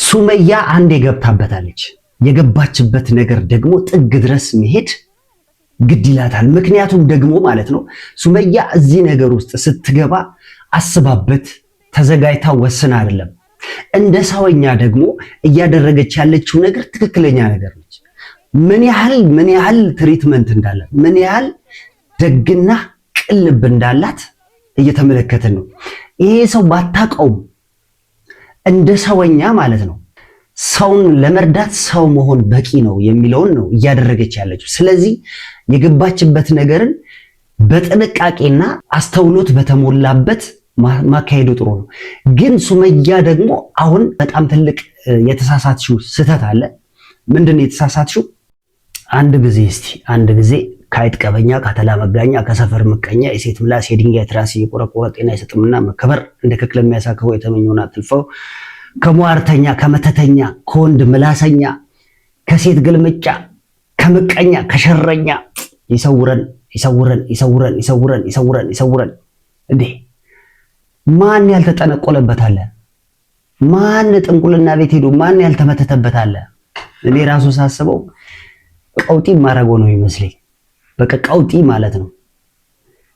ሱመያ አንድ የገብታበታለች። የገባችበት ነገር ደግሞ ጥግ ድረስ መሄድ ግድ ይላታል። ምክንያቱም ደግሞ ማለት ነው ሱመያ እዚህ ነገር ውስጥ ስትገባ አስባበት ተዘጋጅታ ወስና አይደለም። እንደ ሰውኛ ደግሞ እያደረገች ያለችው ነገር ትክክለኛ ነገር ነች። ምን ያህል ትሪትመንት እንዳላት ምን ያህል ደግና ቅልብ እንዳላት እየተመለከትን ነው። ይሄ ሰው ባታቀውም እንደ ሰውኛ ማለት ነው ሰውን ለመርዳት ሰው መሆን በቂ ነው የሚለውን ነው እያደረገች ያለችው። ስለዚህ የገባችበት ነገርን በጥንቃቄና አስተውሎት በተሞላበት ማካሄዱ ጥሩ ነው። ግን ሱመያ ደግሞ አሁን በጣም ትልቅ የተሳሳትሽው ስህተት አለ። ምንድነው የተሳሳትሽው? አንድ ጊዜ ከአይጥ ቀበኛ ከተላ መጋኛ ከሰፈር ምቀኛ የሴት ምላስ የድንጋይ ትራስ የቆረቆረ ጤና ይሰጥምና መከበር እንደ ክክል የሚያሳክፈው የተመኘውን አትልፈው ከሟርተኛ ከመተተኛ ከወንድ ምላሰኛ ከሴት ግልምጫ ከምቀኛ ከሸረኛ ይሰውረን ይሰውረን ይሰውረን ይሰውረን ይሰውረን ይሰውረን። እንዴ ማን ያልተጠነቆለበት አለ? ማን ጥንቁልና ቤት ሄዶ ማን ያልተመተተበት አለ? እኔ ራሱ ሳስበው ቀውጢ ማረጎ ነው ይመስለኝ። በቃ ቀውጢ ማለት ነው።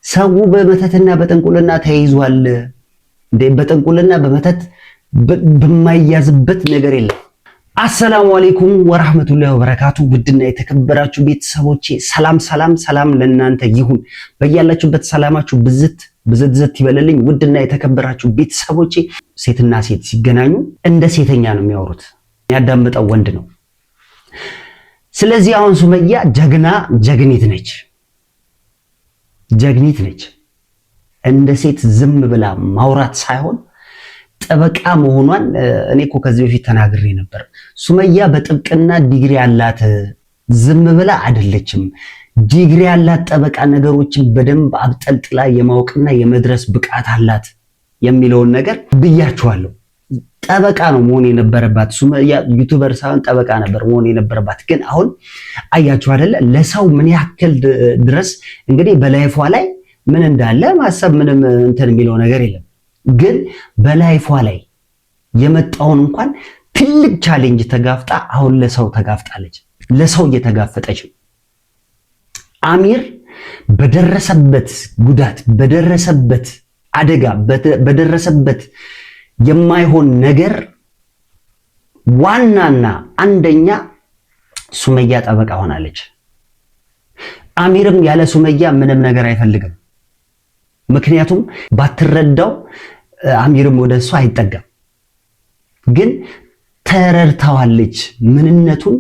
ሰው በመተትና በጥንቁልና ተይዟል። እንዴ በጥንቁልና በመተት በማይያዝበት ነገር የለም። አሰላሙ አለይኩም ወራህመቱላሂ ወበረካቱ። ውድና የተከበራችሁ ቤተሰቦቼ ሰላም ለእናንተ ይሁን። በያላችሁበት ሰላማችሁ ብዝት ይበልልኝ። ውድና የተከበራችሁ ቤተሰቦቼ ሴትና ሴት ሲገናኙ እንደ ሴተኛ ነው የሚያወሩት። ያዳምጠው ወንድ ነው። ስለዚህ አሁን ሱመያ ጀግኒት ነች። እንደ ሴት ዝም ብላ ማውራት ሳይሆን ጠበቃ መሆኗን እኔ እኮ ከዚህ በፊት ተናግሬ ነበር። ሱመያ በጥብቅና ዲግሪ ያላት ዝም ብላ አይደለችም። ዲግሪ ያላት ጠበቃ ነገሮችን በደንብ አብጠልጥላ የማወቅና የመድረስ ብቃት አላት የሚለውን ነገር ብያችኋለሁ። ጠበቃ ነው መሆን የነበረባት ሱመያ። ዩቲዩበር ሳይሆን ጠበቃ ነበር መሆን የነበረባት። ግን አሁን አያችሁ አይደለ ለሰው ምን ያክል ድረስ እንግዲህ በላይፏ ላይ ምን እንዳለ ማሰብ ምንም እንትን የሚለው ነገር የለም። ግን በላይፏ ላይ የመጣውን እንኳን ትልቅ ቻሌንጅ ተጋፍጣ አሁን ለሰው ተጋፍጣለች። ለሰው እየተጋፈጠች ነው። አሚር በደረሰበት ጉዳት፣ በደረሰበት አደጋ፣ በደረሰበት የማይሆን ነገር ዋናና አንደኛ ሱመያ ጠበቃ ሆናለች። አሚርም ያለ ሱመያ ምንም ነገር አይፈልግም። ምክንያቱም ባትረዳው አሚርም ወደሷ አይጠጋም። ግን ተረድታዋለች፣ ምንነቱን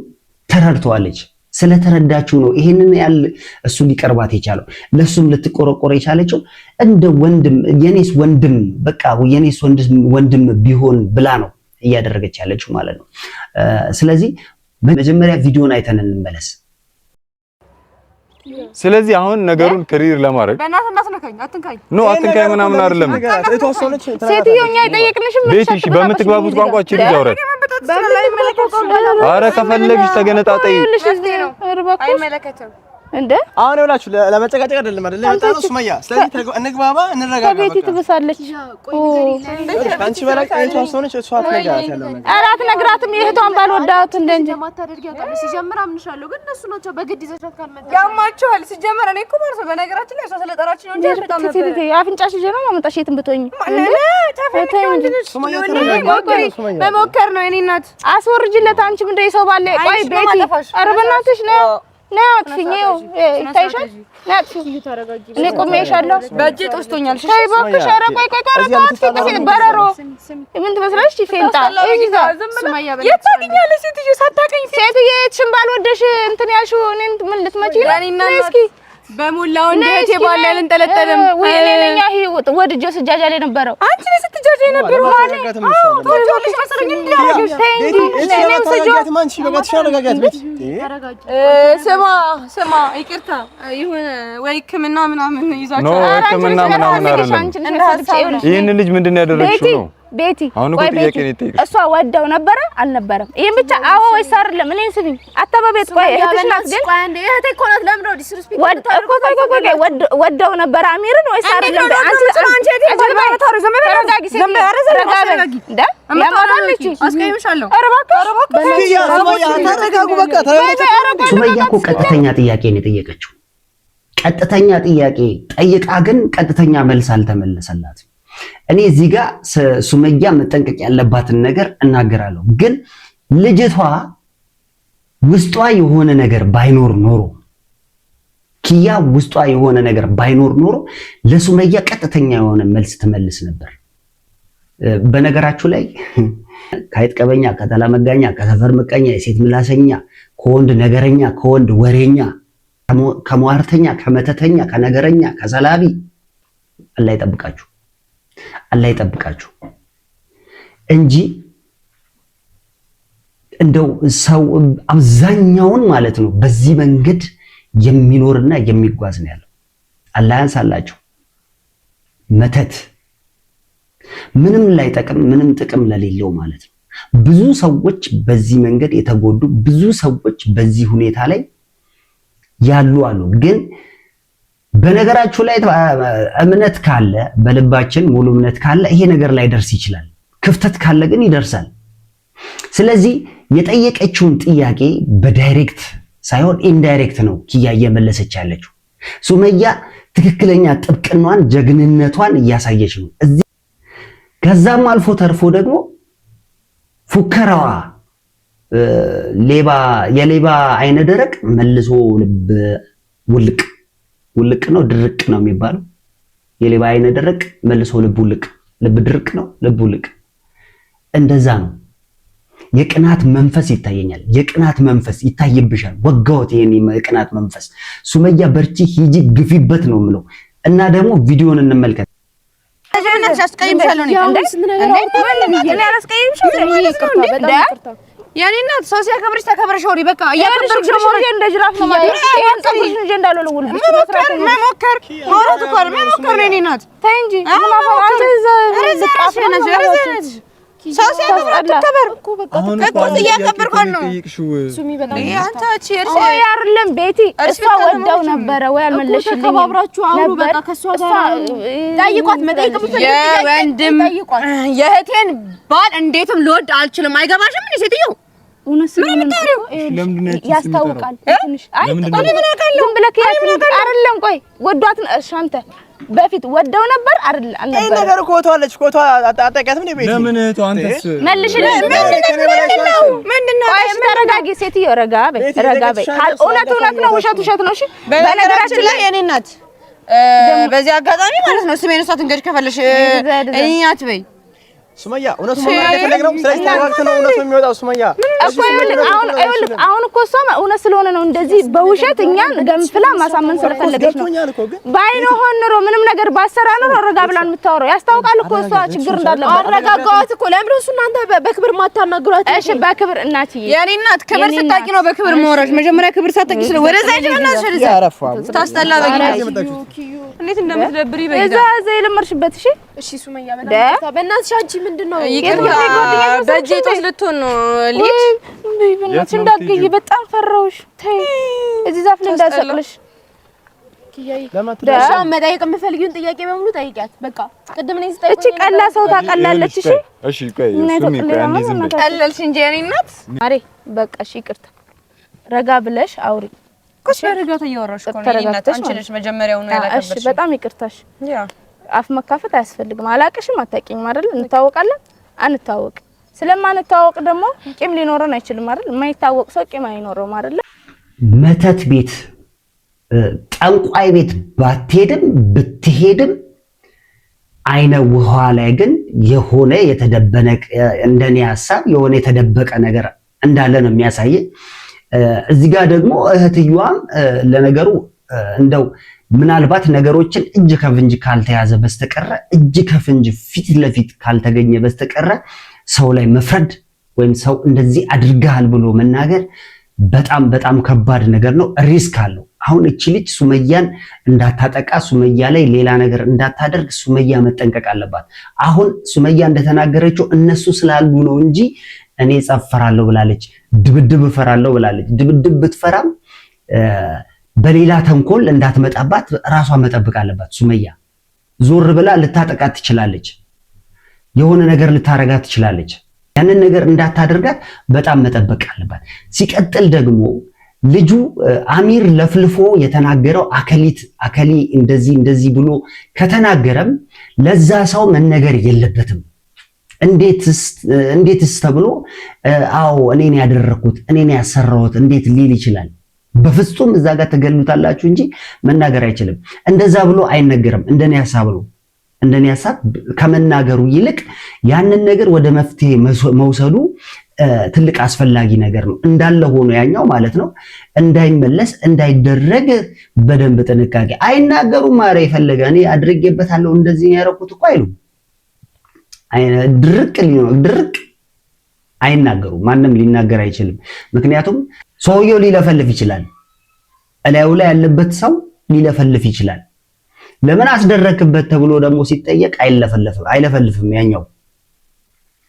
ተረድታዋለች። ስለተረዳችው ነው ይሄንን ያህል እሱ ሊቀርባት የቻለው፣ ለሱም ልትቆረቆር የቻለችው እንደ ወንድም የኔስ ወንድም በቃ የኔስ ወንድም ቢሆን ብላ ነው እያደረገች ያለችው ማለት ነው። ስለዚህ መጀመሪያ ቪዲዮን አይተን እንመለስ። ስለዚህ አሁን ነገሩን ክሪር ለማድረግ አትንካኝ ምናምን አይደለም። ሴትዮኛ አይጠየቅንሽም። ቤትሽ በምትግባቡት ቋንቋ ልጅ አውራት። ኧረ ከፈለግሽ ተገነጣጠይ። እንደ አሁን ይኸውላችሁ ለመጨቃጨቅ አይደለም የመጣነው ሱመያ። ስለዚህ እንግባባ፣ እንረጋጋ። ከቤት ትብሳለች። አንቺ በላይ ተወሰነች እሷ አትነግራት ያለው ነገር አራት ነግራትም የእህቷን ባልወዳት እንደ ማታደርጊ አቀም ሲጀምር አምንሻለሁ። ግን እነሱ ናቸው በግድ ይዘሻት ካልመጣ ያማቸዋል። ሲጀምር እኔ እኮ ማለት ነው በነገራችን ላይ እሷ ስለጠራችኝ ነው እንጂ በጣም ነበር አፍንጫሽ ጀና ማመጣሽ የትም ብትሆኚ ሱመያ ተረጋጊ። መሞከር ነው የኔ እናት። አስወርጅለት አንቺ ምንድነው የሰው ባለ ቆይ ቤቲ ኧረ በእናትሽ ነው ናጥፊኝው ይታይሻል። ናጥፊኝ ተረጋጊ። እኔ ቆሜሻለሁ በእጄ ጦስቶኛል። እሺ ተይ እባክሽ። ኧረ ቆይ አጥፊ በረሮ ምን ትመስላለሽ? ፌንጣ እይዛ ሱመያ በለ የታገኛለሽ ሴትዮ ሳታቀኝ ሴትዮ የትሽም ባልወደሽ እንትን ያልሽው እኔን ምን ልትመጪ ነው? እስኪ በሙላው እንደት የባለ ያልንጠለጠለም ወይኔ ነኛ ወድጆ ስጃጃ ላይ ነበረው። አንቺ ነሽ ስትጃጃ የነበረው ማለት ተወጆልሽ መሰለኝ እንዴ አረጋግሽ ተንጂ ለኔም ስጆት ማንቺ በጋትሽ አረጋጋት ቤት ስማ ይቅርታ ይሁን ወይ ሕክምና ምናምን ይዟቸው ነው ሕክምና ምናምን አይደለም። ይሄን ልጅ ምንድነው ያደረግሽው ነው ቤቲ አሁን እኮ ጥያቄ ነው የጠየቅሽ። እሷ ወደው ነበረ አልነበረም? ይሄን ብቻ አዎ ወይስ አይደለም? እኔን ስሚኝ። አታባቤት ቆይ እህትሽ ናት ግን እህቴ እኮ ናት። ለምን ነው ዲስሪስፔክት ወደው ነበረ አሚርን ወይስ አይደለም? አንቺ ሱመያ እኮ ቀጥተኛ ጥያቄ ነው የጠየቀችው። ቀጥተኛ ጥያቄ ጠይቃ ግን ቀጥተኛ መልስ አልተመለሰላትም። እኔ እዚህ ጋር ሱመያ መጠንቀቅ ያለባትን ነገር እናገራለሁ። ግን ልጅቷ ውስጧ የሆነ ነገር ባይኖር ኖሮ ኪያ ውስጧ የሆነ ነገር ባይኖር ኖሮ ለሱመያ ቀጥተኛ የሆነ መልስ ትመልስ ነበር። በነገራችሁ ላይ ከአይጥ ቀበኛ፣ ከተላ መጋኛ፣ ከሰፈር ምቀኛ፣ የሴት ምላሰኛ፣ ከወንድ ነገረኛ፣ ከወንድ ወሬኛ፣ ከሟርተኛ፣ ከመተተኛ፣ ከነገረኛ፣ ከሰላቢ አላህ ይጠብቃችሁ፣ አላህ ይጠብቃችሁ እንጂ እንደው ሰው አብዛኛውን ማለት ነው በዚህ መንገድ የሚኖርና የሚጓዝ ነው ያለው። አላህ ያንሳላችሁ። መተት ምንም ላይ ጠቅም ምንም ጥቅም ለሌለው ማለት ነው። ብዙ ሰዎች በዚህ መንገድ የተጎዱ ብዙ ሰዎች በዚህ ሁኔታ ላይ ያሉ አሉ። ግን በነገራችሁ ላይ እምነት ካለ በልባችን ሙሉ እምነት ካለ ይሄ ነገር ላይ ደርስ ይችላል። ክፍተት ካለ ግን ይደርሳል። ስለዚህ የጠየቀችውን ጥያቄ በዳይሬክት ሳይሆን ኢንዳይሬክት ነው ኪያ እየመለሰች ያለችው። ሱመያ ትክክለኛ ጥብቅናዋን ጀግንነቷን እያሳየች ነው። ከዛም አልፎ ተርፎ ደግሞ ፉከራዋ የሌባ አይነ ደረቅ መልሶ ልብ ውልቅ ውልቅ ነው ድርቅ ነው የሚባለው። የሌባ አይነ ደረቅ መልሶ ልብ ውልቅ፣ ልብ ድርቅ ነው ልብ ውልቅ። እንደዛ ነው። የቅናት መንፈስ ይታየኛል። የቅናት መንፈስ ይታይብሻል። ወጋውት ይሄን የቅናት መንፈስ። ሱመያ በርቺ፣ ሂጂ፣ ግፊበት ነው የምለው። እና ደግሞ ቪዲዮን እንመልከት። ያኔ እናት ሰው ሲያከብርሽ ተከብረሽ ወሪ በቃ እያከበርሽ ነው። እንደ ጅራፍ ነው ማለት ነው። ይሄን ፀጉርሽ እንጂ እንዳለው ነው። መሞከር ማውራት እኮ አይደል? መሞከር ነው። የኔ እናት ተይ እንጂ ምን አፈራሽ? ልቃፍ ነው። ሰው ሲያከብር ተከበር እኮ በቃ ተከበር እያከበርኩ ነው። ሱሚ በጣም አንተ ቼርስ አይደለም ቤቲ እሷ ወደው ነበረ ወይ አልመለሽልኝ? ተከባብራችሁ አውሩ በቃ ከሷ ጋር ጠይቋት። መጠየቅ ብትፈልጊ የወንድም የእህቴን ባል እንዴትም ልወድ አልችልም። አይገባሽም እንዴ ሴትዮ? እውነት ለምን ያስታውቃል ትንሽ። አይ ምን አውቃለሁ ዝም ብለህ አይደለም። ቆይ ወዷት እሺ አንተ በፊት ወደው ነበር አይደል? አልነበረ እኔ ነገር ኮቷለች ኮቷ አጣጣቂያትም ነው ቤት ለምን አንተስ መልሽልኝ። ምንድነው? ቆይ ተረጋጊ ሴትዮ፣ ረጋ በይ ረጋ በይ። እውነት ነው ውሸት ነው። እሺ በነገራችን ላይ የኔ እናት በዚህ አጋጣሚ ማለት ነው ስሜን እሷ ትንገድ ከፈለሽ እኛት በይ ሱመያ እውነቱ ማለት የፈለግነው ስለዚህ ታዋልት ነው እውነቱ የሚወጣው ሱመያ እኮ አሁን እኮ እሷ እውነት ስለሆነ ነው እንደዚህ በውሸት እኛን ገንፍላ ማሳመን ስለፈለገች ነው። ባይኖር ኖሮ ምንም ነገር ባሰራ ኖሮ ረጋ ብላን የምታወራው ያስታውቃል እኮ እሷ ችግር እንዳለባት። አረጋጋዋት እኮ ለምን እሱ እናንተ በክብር ማታናግሯት? እሺ በክብር እናትዬ የኔ እናት ክብር ስታቂ ነው በክብር መወራሽ። መጀመሪያ ክብር ሳታቂ ስለ ወደዛ ይጀምራል ስለዚህ ታስጠላ በግራ እንዴት እንደምትደብሪ በይዛ እዛ የለመርሽበት። እሺ ሱመያ በእናትሽ አንቺ ምንድነው ይቅርታ በእጄቶስ ልትሆን ነው ልጅ በእናትሽ እንዳትገይ በጣም ፈራሁሽ። ተይ እዚህ ዛፍ ላይ እንዳትሰቅልሽ። ኪያይ ለማትረሻ መጠየቅ የምፈልጊውን ጥያቄ በሙሉ ጠይቂያት። በቃ ቅድም እኔ ስጠይቅ እቺ ቀላ ሰው ታቀላለች። እሺ ቆይ ሱሚ ቆይ አንዴ ዝም ብለሽ ቀለልሽ እንጂ የኔ እናት ማሬ በቃ እሺ ይቅርታ ረጋ ብለሽ አውሪ። ኮሽ ረጋታ እያወራሽ እኮ ነው እናት አንቺ ነሽ መጀመሪያው ነው ያላከበርሽ። እሺ በጣም ይቅርታሽ። ያ አፍ መካፈት አያስፈልግም። አላቅሽም አታውቂኝም አይደል? እንታወቃለን አንታወቅ። ስለማንታወቅ ደግሞ ቂም ሊኖረን አይችልም አይደል? የማይታወቅ ሰው ቂም አይኖረውም አይደል? መተት ቤት ጠንቋይ ቤት ባትሄድም ብትሄድም አይነ ውሃ ላይ ግን የሆነ የተደበቀ እንደኔ ሐሳብ የሆነ የተደበቀ ነገር እንዳለ ነው የሚያሳየው። እዚህ ጋር ደግሞ እህትየዋም ለነገሩ እንደው ምናልባት ነገሮችን እጅ ከፍንጅ ካልተያዘ በስተቀረ እጅ ከፍንጅ ፊት ለፊት ካልተገኘ በስተቀረ ሰው ላይ መፍረድ ወይም ሰው እንደዚህ አድርጋል ብሎ መናገር በጣም በጣም ከባድ ነገር ነው። ሪስክ አለው። አሁን እቺ ልጅ ሱመያን እንዳታጠቃ፣ ሱመያ ላይ ሌላ ነገር እንዳታደርግ ሱመያ መጠንቀቅ አለባት። አሁን ሱመያ እንደተናገረችው እነሱ ስላሉ ነው እንጂ እኔ ጸፈራለሁ ብላለች፣ ድብድብ እፈራለሁ ብላለች። ድብድብ ብትፈራም በሌላ ተንኮል እንዳትመጣባት ራሷ መጠበቅ አለባት። ሱመያ ዞር ብላ ልታጠቃት ትችላለች፣ የሆነ ነገር ልታረጋት ትችላለች። ያንን ነገር እንዳታደርጋት በጣም መጠበቅ አለባት። ሲቀጥል ደግሞ ልጁ አሚር ለፍልፎ የተናገረው አከሊ እንደዚህ ብሎ ከተናገረም ለዛ ሰው መነገር የለበትም። እንዴትስ ተብሎ አዎ እኔን ያደረኩት እኔን ያሰራሁት እንዴት ሊል ይችላል? በፍጹም እዛ ጋር ተገሉታላችሁ እንጂ መናገር አይችልም። እንደዛ ብሎ አይነገርም። እንደኔ ሐሳብ ከመናገሩ ይልቅ ያንን ነገር ወደ መፍትሄ መውሰዱ ትልቅ አስፈላጊ ነገር ነው። እንዳለ ሆኖ ያኛው ማለት ነው እንዳይመለስ እንዳይደረግ በደንብ ጥንቃቄ አይናገሩም። ማረ የፈለገ እኔ አድርጌበታለሁ እንደዚህ ያረኩት እኮ አይሉም። ድርቅ አይናገሩም። ማንም ሊናገር አይችልም። ምክንያቱም ሰውየው ሊለፈልፍ ይችላል። እላዩ ላይ ያለበት ሰው ሊለፈልፍ ይችላል። ለምን አስደረክበት ተብሎ ደግሞ ሲጠየቅ አይለፈልፍም። ያኛው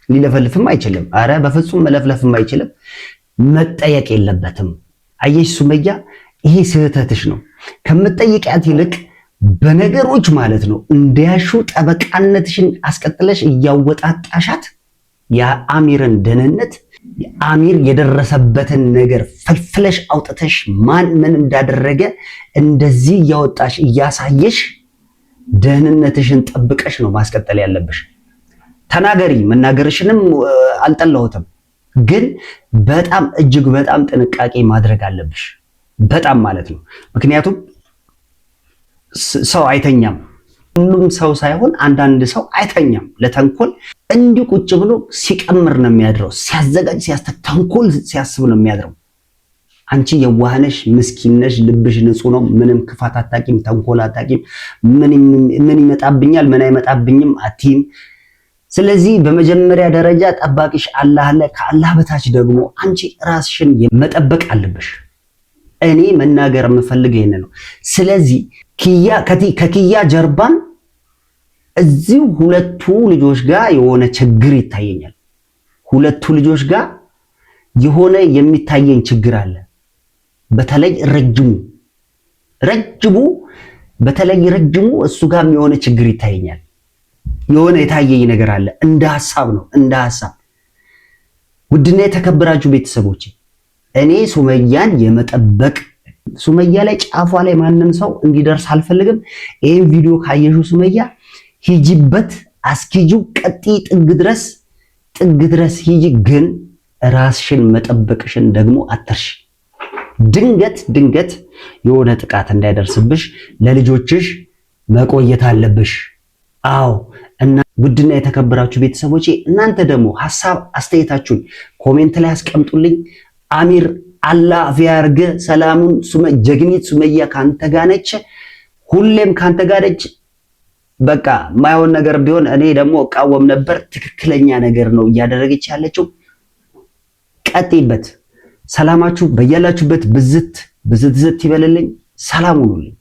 ሊለፈልፍም አይችልም። አረ በፍጹም መለፍለፍም አይችልም። መጠየቅ የለበትም። አየሽ ሱመያ፣ ይሄ ስህተትሽ ነው። ከምትጠይቂያት ይልቅ በነገሮች ማለት ነው እንዲያሹ ጠበቃነትሽን አስቀጥለሽ እያወጣጣሻት የአሚርን ደህንነት አሚር የደረሰበትን ነገር ፈልፍለሽ አውጥተሽ ማን ምን እንዳደረገ እንደዚህ እያወጣሽ እያሳየሽ ደህንነትሽን ጠብቀሽ ነው ማስቀጠል ያለብሽ። ተናገሪ፣ መናገርሽንም አልጠላሁትም፣ ግን በጣም እጅግ በጣም ጥንቃቄ ማድረግ አለብሽ። በጣም ማለት ነው። ምክንያቱም ሰው አይተኛም። ሁሉም ሰው ሳይሆን አንዳንድ ሰው አይተኛም። ለተንኮል እንዲሁ ቁጭ ብሎ ሲቀምር ነው የሚያድረው። ሲያዘጋጅ ተንኮል ሲያስብ ነው የሚያድረው። አንቺ የዋህነሽ ምስኪነሽ፣ ልብሽ ንጹህ ነው። ምንም ክፋት አታቂም፣ ተንኮል አታቂም። ምን ይመጣብኛል ምን አይመጣብኝም አትይም። ስለዚህ በመጀመሪያ ደረጃ ጠባቂሽ አላህ አለ። ከአላህ በታች ደግሞ አንቺ ራስሽን መጠበቅ አለብሽ። እኔ መናገር የምፈልገው ይሄን ነው። ስለዚህ ከኪያ ጀርባን እዚሁ ሁለቱ ልጆች ጋር የሆነ ችግር ይታየኛል። ሁለቱ ልጆች ጋር የሆነ የሚታየኝ ችግር አለ። በተለይ ረጅሙ እሱ ጋር የሆነ ችግር ይታየኛል። የሆነ የታየኝ ነገር አለ። እንደ ሐሳብ ነው፣ እንደ ሐሳብ። ውድና የተከበራችሁ ቤተሰቦች እኔ ሱመያን የመጠበቅ ሱመያ ላይ ጫፏ ላይ ማንም ሰው እንዲደርስ አልፈልግም። ይሄን ቪዲዮ ካየሹ ሱመያ ሂጂበት፣ አስኪጂው፣ ቀጢ ጥግ ድረስ ሂጂ። ግን ራስሽን መጠበቅሽን ደግሞ አትርሺ። ድንገት የሆነ ጥቃት እንዳይደርስብሽ ለልጆችሽ መቆየት አለብሽ። አዎ። እና ውድና የተከበራችሁ ቤተሰቦቼ እናንተ ደግሞ ሐሳብ አስተያየታችሁን ኮሜንት ላይ አስቀምጡልኝ። አሚር አላህ ያርግ ሰላሙን። ጀግኒት ሱመያ ካንተ ጋር ነች፣ ሁሌም ካንተ ጋር ነች። በቃ ማይሆን ነገር ቢሆን እኔ ደግሞ እቃወም ነበር። ትክክለኛ ነገር ነው እያደረገች ያለችው። ቀጥይበት። ሰላማችሁ በያላችሁበት ብዝት ይበልልኝ። ሰላም ሁኑልኝ።